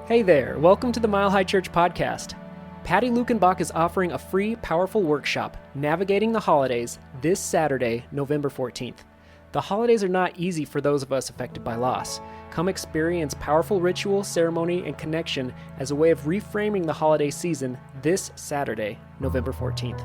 Hey there, welcome to the Mile High Church podcast. Patty Lukenbach is offering a free, powerful workshop, Navigating the Holidays, this Saturday, November 14th. The holidays are not easy for those of us affected by loss. Come experience powerful ritual, ceremony, and connection as a way of reframing the holiday season this Saturday, November 14th.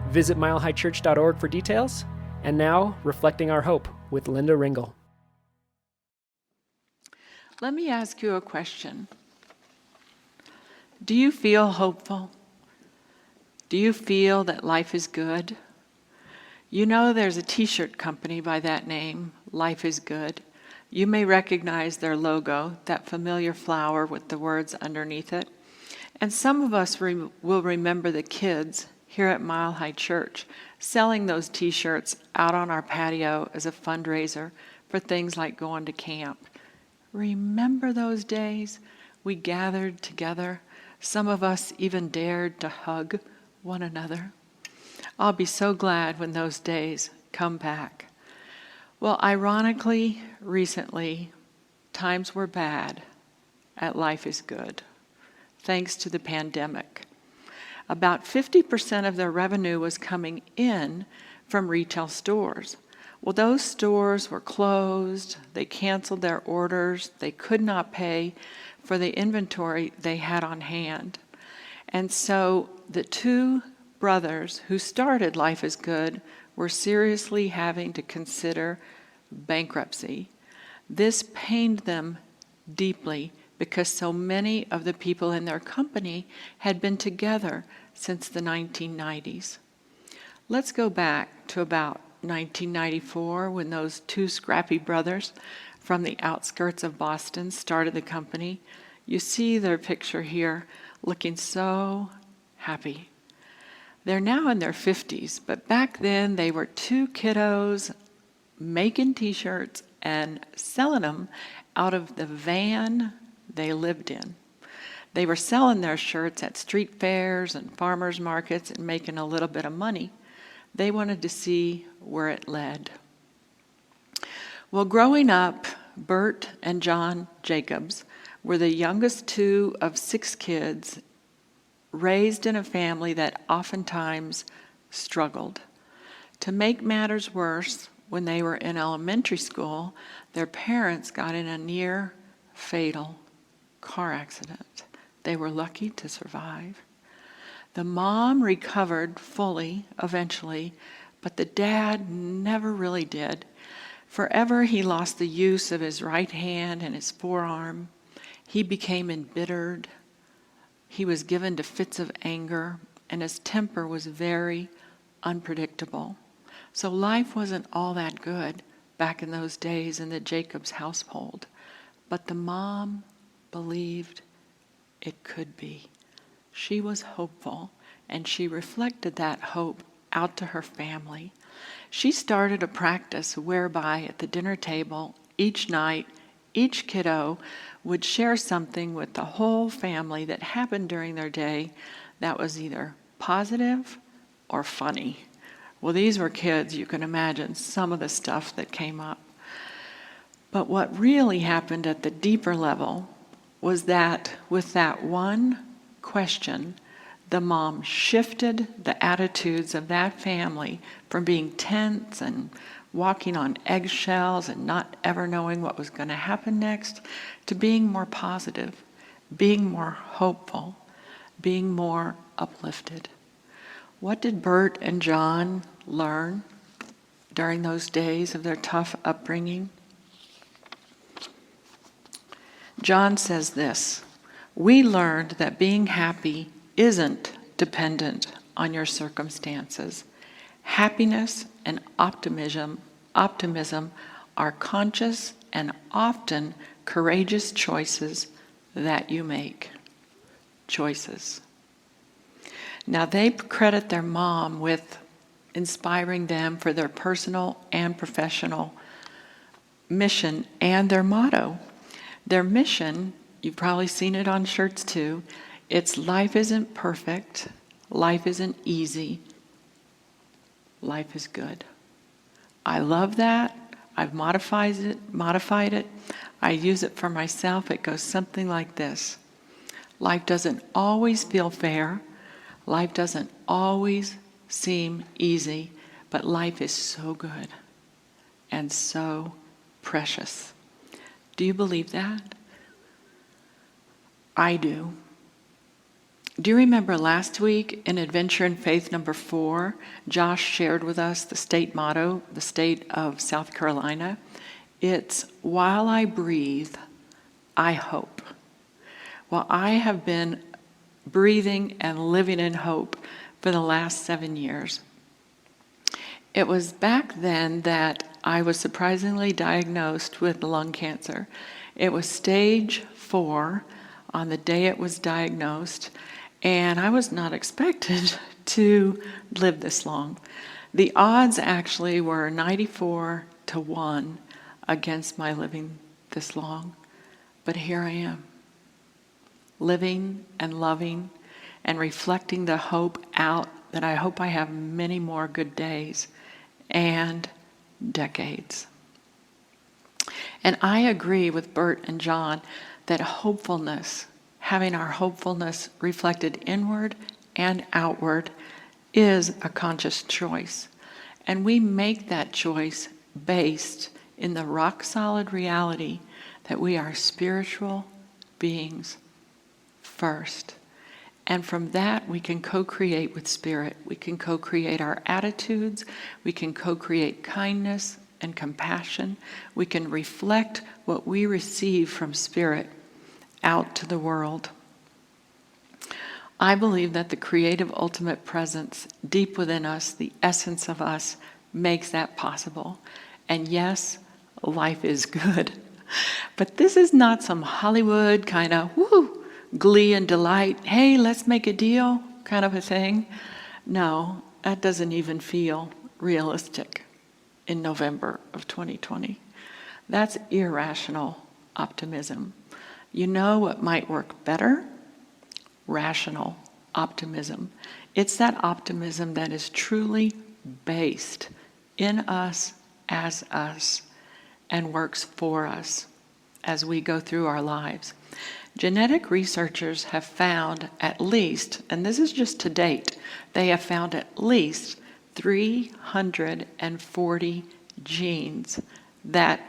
Visit milehighchurch.org for details. And now, Reflecting Our Hope with Linda Rengel. Let me ask you a question. Do you feel hopeful? Do you feel that life is good? You know there's a t-shirt company by that name, Life is Good. You may recognize their logo, that familiar flower with the words underneath it. And some of us will remember the kids here at Mile High Church selling those t-shirts out on our patio as a fundraiser for things like going to camp. Remember those days? We gathered together. Some of us even dared to hug one another. I'll be so glad when those days come back. Well, ironically, recently, times were bad at Life is Good, thanks to the pandemic. About 50% of their revenue was coming in from retail stores. Well, those stores were closed, they canceled their orders, they could not pay for the inventory they had on hand. And so the two brothers who started Life is Good were seriously having to consider bankruptcy. This pained them deeply because so many of the people in their company had been together since the 1990s. Let's go back to about 1994 when those two scrappy brothers from the outskirts of Boston started the company. You see their picture here looking so happy. They're now in their 50s, but back then they were two kiddos making t-shirts and selling them out of the van they lived in. They were selling their shirts at street fairs and farmers markets and making a little bit of money. They wanted to see where it led. Well, growing up, Bert and John Jacobs were the youngest two of 6 kids raised in a family that oftentimes struggled. To make matters worse, when they were in elementary school, their parents got in a near-fatal car accident. They were lucky to survive. The mom recovered fully eventually, but the dad never really did. Forever he lost the use of his right hand and his forearm. He became embittered. He was given to fits of anger, and his temper was very unpredictable. So life wasn't all that good back in those days in the Jacobs household. But the mom believed it could be. She was hopeful, and she reflected that hope out to her family. She started a practice whereby at the dinner table each night, each kiddo would share something with the whole family that happened during their day that was either positive or funny. Well, these were kids, you can imagine some of the stuff that came up. But what really happened at the deeper level was that with that one question, the mom shifted the attitudes of that family from being tense and walking on eggshells and not ever knowing what was going to happen next to being more positive, being more hopeful, being more uplifted. What did Bert and John learn during those days of their tough upbringing? John says this: "We learned that being happy isn't dependent on your circumstances. Happiness and optimism are conscious and often courageous choices that you make." Choices. Now they credit their mom with inspiring them for their personal and professional mission and their motto. Their mission, you've probably seen it on shirts too, it's life isn't perfect, life isn't easy, life is good. I love that. I've modified it. I use it for myself. It goes something like this: Life doesn't always feel fair. Life doesn't always seem easy, but life is so good and so precious. Do you believe that? I do. Do you remember last week in Adventure in Faith number 4, Josh shared with us the state motto, the state of South Carolina? It's, while I breathe, I hope. Well, I have been breathing and living in hope for the last 7 years. It was back then that I was surprisingly diagnosed with lung cancer. It was stage 4 on the day it was diagnosed, and I was not expected to live this long. The odds actually were 94-1 against my living this long, but here I am, living and loving and reflecting the hope out that I hope I have many more good days and decades. And I agree with Bert and John that hopefulness, having our hopefulness reflected inward and outward, is a conscious choice. And we make that choice based in the rock-solid reality that we are spiritual beings first. And from that, we can co-create with Spirit. We can co-create our attitudes. We can co-create kindness and compassion. We can reflect what we receive from Spirit out to the world. I believe that the creative ultimate presence deep within us, the essence of us, makes that possible. And yes, life is good. But this is not some Hollywood kind of, woo, glee and delight, hey, let's make a deal kind of a thing. No, that doesn't even feel realistic in November of 2020. That's irrational optimism. You know what might work better? Rational optimism. It's that optimism that is truly based in us as us and works for us as we go through our lives. Genetic researchers have found at least, and this is just to date, they have found at least 340 genes that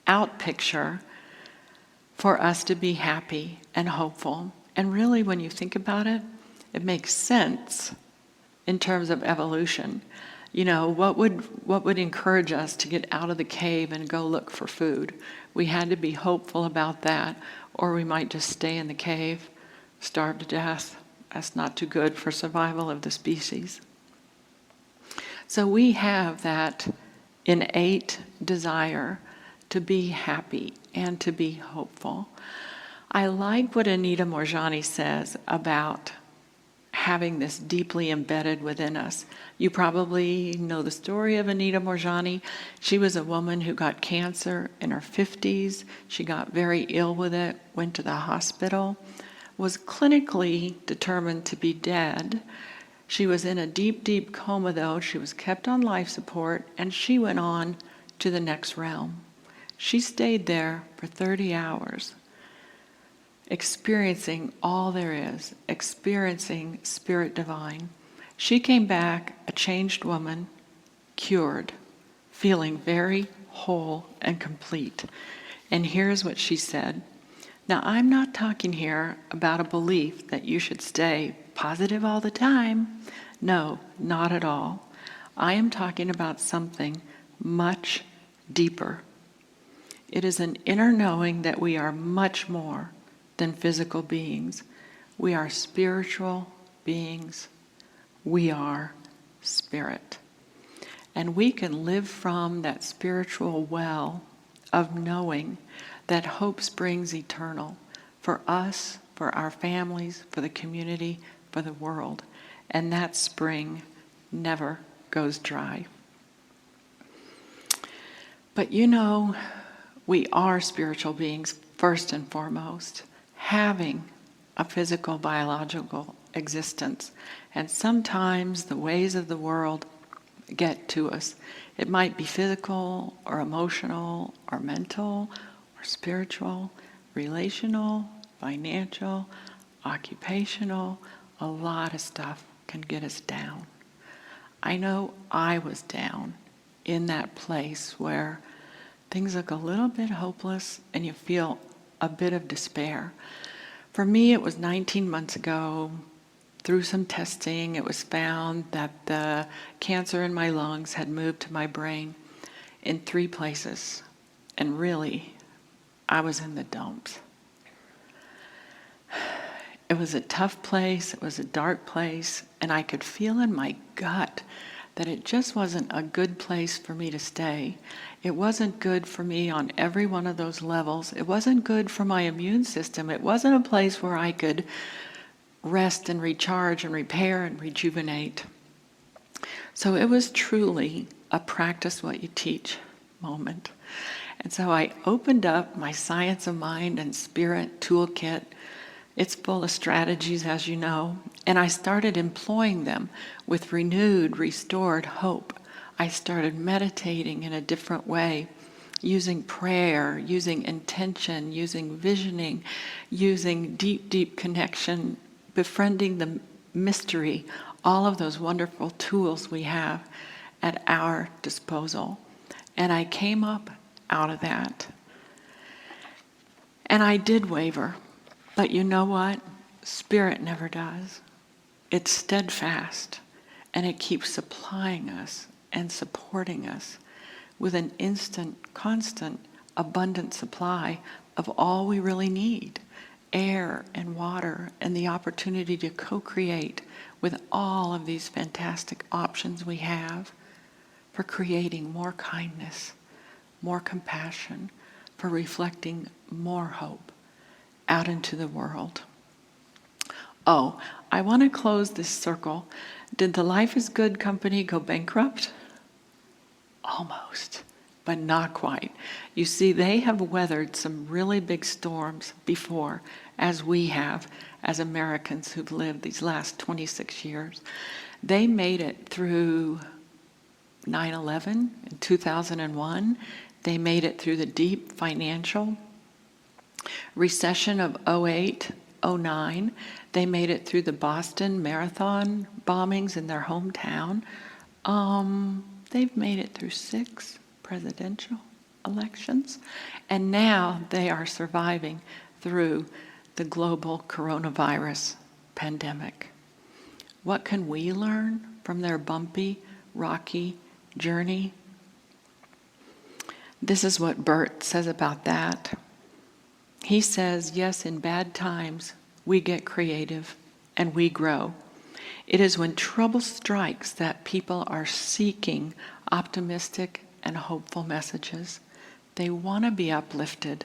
outpicture for us to be happy and hopeful. And really, when you think about it, it makes sense in terms of evolution. You know, what would encourage us to get out of the cave and go look for food? We had to be hopeful about that, or we might just stay in the cave, starve to death. That's not too good for survival of the species. So we have that innate desire to be happy and to be hopeful. I like what Anita Moorjani says about having this deeply embedded within us. You probably know the story of Anita Moorjani. She was a woman who got cancer in her 50s. She got very ill with it, went to the hospital, was clinically determined to be dead. She was in a deep, deep coma, though. She was kept on life support, and she went on to the next realm. She stayed there for 30 hours. Experiencing all there is, experiencing Spirit Divine. She came back a changed woman, cured, feeling very whole and complete. And here's what she said. Now, I'm not talking here about a belief that you should stay positive all the time. No, not at all. I am talking about something much deeper. It is an inner knowing that we are much more than physical beings. We are spiritual beings. We are spirit. And we can live from that spiritual well of knowing that hope springs eternal for us, for our families, for the community, for the world. And that spring never goes dry. But you know, we are spiritual beings first and foremost, having a physical, biological existence. And sometimes the ways of the world get to us. It might be physical or emotional or mental or spiritual, relational, financial, occupational, a lot of stuff can get us down. I know I was down in that place where things look a little bit hopeless and you feel a bit of despair. For me, it was 19 months ago. Through some testing, it was found that the cancer in my lungs had moved to my brain in 3 places. And really, I was in the dumps. It was a tough place, it was a dark place, and I could feel in my gut that it just wasn't a good place for me to stay. It wasn't good for me on every one of those levels. It wasn't good for my immune system. It wasn't a place where I could rest and recharge and repair and rejuvenate. So it was truly a practice what you teach moment. And so I opened up my Science of Mind and Spirit toolkit. It's full of strategies, as you know, and I started employing them with renewed, restored hope. I started meditating in a different way, using prayer, using intention, using visioning, using deep, deep connection, befriending the mystery, all of those wonderful tools we have at our disposal. And I came up out of that. And I did waver. But you know what? Spirit never does. It's steadfast, and it keeps supplying us and supporting us with an instant, constant, abundant supply of all we really need. Air and water and the opportunity to co-create with all of these fantastic options we have for creating more kindness, more compassion, for reflecting more hope out into the world. Oh, I want to close this circle. Did the Life is Good company go bankrupt? Almost, but not quite. You see, they have weathered some really big storms before, as we have, as Americans who've lived these last 26 years. They made it through 9/11 in 2001. They made it through the deep financial recession of 08, 09. They made it through the Boston Marathon bombings in their hometown. They've made it through 6 presidential elections. And now they are surviving through the global coronavirus pandemic. What can we learn from their bumpy, rocky journey? This is what Bert says about that. He says, yes, in bad times, we get creative and we grow. It is when trouble strikes that people are seeking optimistic and hopeful messages. They want to be uplifted.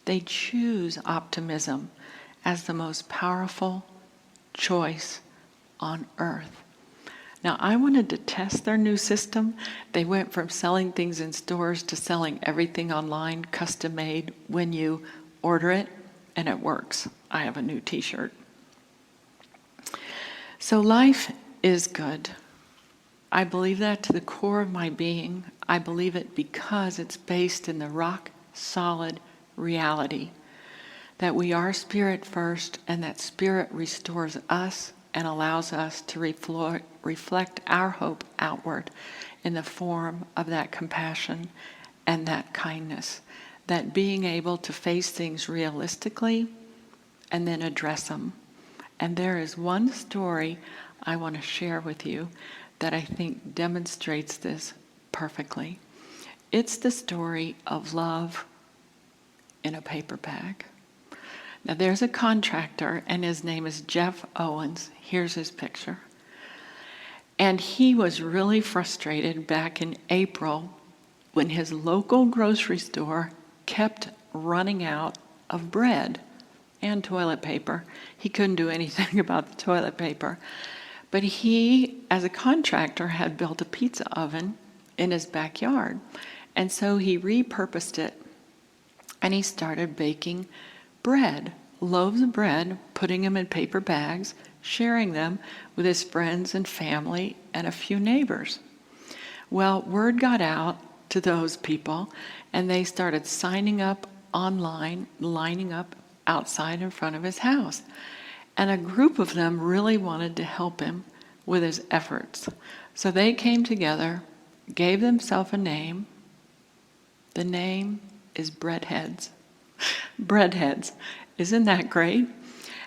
They choose optimism as the most powerful choice on earth. Now, I wanted to test their new system. They went from selling things in stores to selling everything online, custom made, when you order it, and it works. I have a new t-shirt. So life is good. I believe that to the core of my being. I believe it because it's based in the rock-solid reality that we are spirit first, and that spirit restores us and allows us to reflect our hope outward in the form of that compassion and that kindness. That being able to face things realistically and then address them. And there is one story I want to share with you that I think demonstrates this perfectly. It's the story of love in a paper bag. Now there's a contractor, and his name is Jeff Owens. Here's his picture. And he was really frustrated back in April when his local grocery store kept running out of bread and toilet paper. He couldn't do anything about the toilet paper. But he, as a contractor, had built a pizza oven in his backyard. And so he repurposed it, and he started baking bread, loaves of bread, putting them in paper bags, sharing them with his friends and family and a few neighbors. Well, word got out to those people, and they started signing up online, lining up outside in front of his house. And a group of them really wanted to help him with his efforts. So they came together, gave themselves a name. The name is Breadheads. Breadheads. Isn't that great?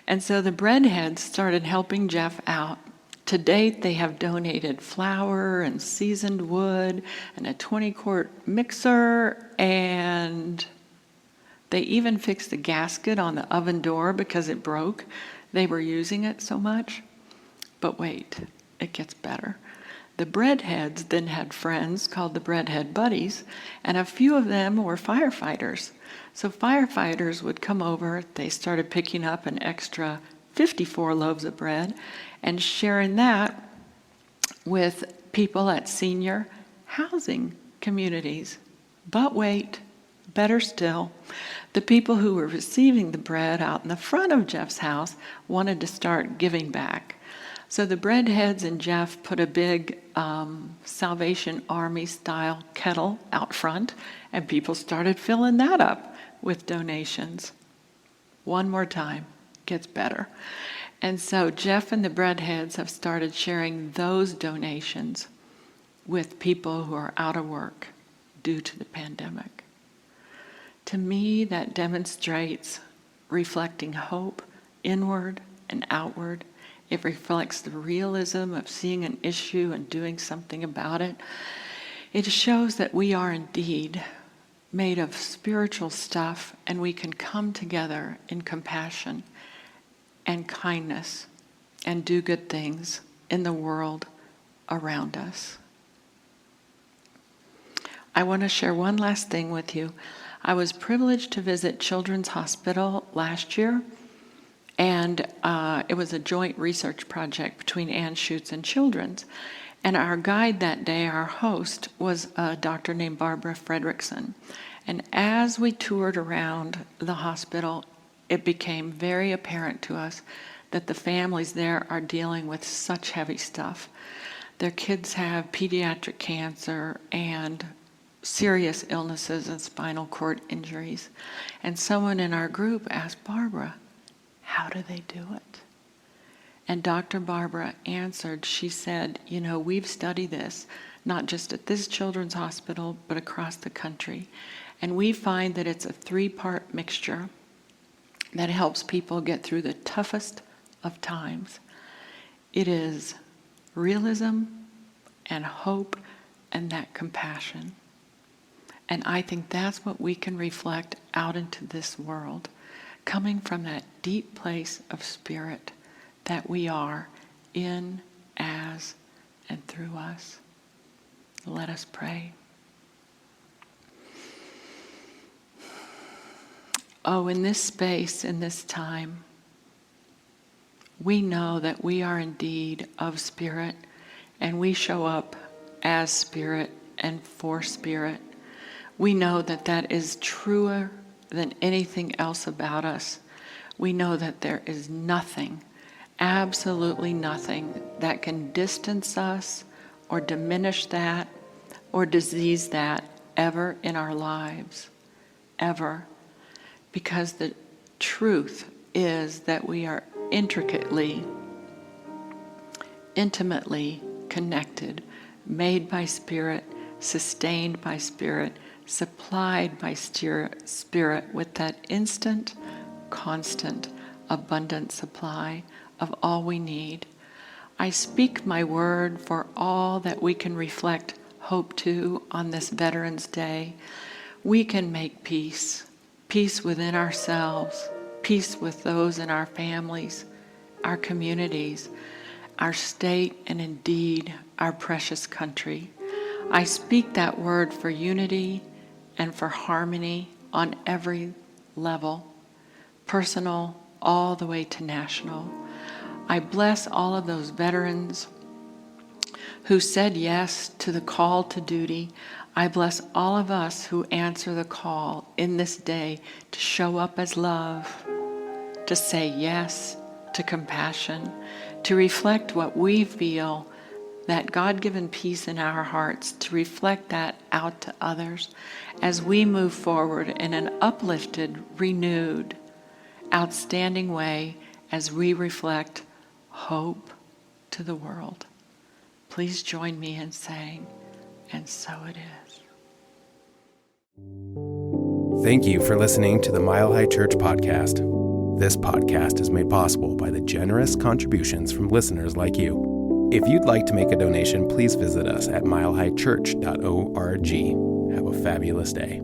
And so the Breadheads started helping Jeff out. To date, they have donated flour and seasoned wood and a 20-quart mixer, and they even fixed the gasket on the oven door because it broke. They were using it so much. But wait, it gets better. The Breadheads then had friends called the Breadhead Buddies, and a few of them were firefighters. So firefighters would come over. They started picking up an extra 54 loaves of bread and sharing that with people at senior housing communities. But wait, better still, the people who were receiving the bread out in the front of Jeff's house wanted to start giving back. So the Breadheads and Jeff put a big Salvation Army style kettle out front, and people started filling that up with donations. One more time, gets better. And so Jeff and the Breadheads have started sharing those donations with people who are out of work due to the pandemic. To me, that demonstrates reflecting hope inward and outward. It reflects the realism of seeing an issue and doing something about it. It shows that we are indeed made of spiritual stuff, and we can come together in compassion and kindness and do good things in the world around us. I want to share one last thing with you. I was privileged to visit Children's Hospital last year, and it was a joint research project between Anschutz and Children's. And our guide that day, our host, was a doctor named Barbara Fredrickson. And as we toured around the hospital, it became very apparent to us that the families there are dealing with such heavy stuff. Their kids have pediatric cancer and serious illnesses and spinal cord injuries. And someone in our group asked Barbara, how do they do it? And Dr. Barbara answered, she said, we've studied this, not just at this children's hospital, but across the country. And we find that it's a 3-part mixture that helps people get through the toughest of times. It is realism and hope and that compassion. And I think that's what we can reflect out into this world, coming from that deep place of spirit that we are in, as, and through us. Let us pray. Oh, in this space, in this time, we know that we are indeed of spirit, and we show up as spirit and for spirit. We know that that is truer than anything else about us. We know that there is nothing, absolutely nothing, that can distance us or diminish that or disease that ever in our lives, ever. Because the truth is that we are intimately connected, made by Spirit, sustained by Spirit, supplied by Spirit with that instant, constant, abundant supply of all we need. I speak my word for all that we can reflect hope to on this Veterans Day. We can make peace within ourselves, peace with those in our families, our communities, our state, and indeed our precious country. I speak that word for unity and for harmony on every level, personal all the way to national. I bless all of those veterans who said yes to the call to duty. I bless all of us who answer the call in this day to show up as love, to say yes to compassion, to reflect what we feel, that God-given peace in our hearts, to reflect that out to others as we move forward in an uplifted, renewed, outstanding way as we reflect hope to the world. Please join me in saying, and so it is. Thank you for listening to the Mile High Church podcast. This podcast is made possible by the generous contributions from listeners like you. If you'd like to make a donation, please visit us at milehighchurch.org. Have a fabulous day.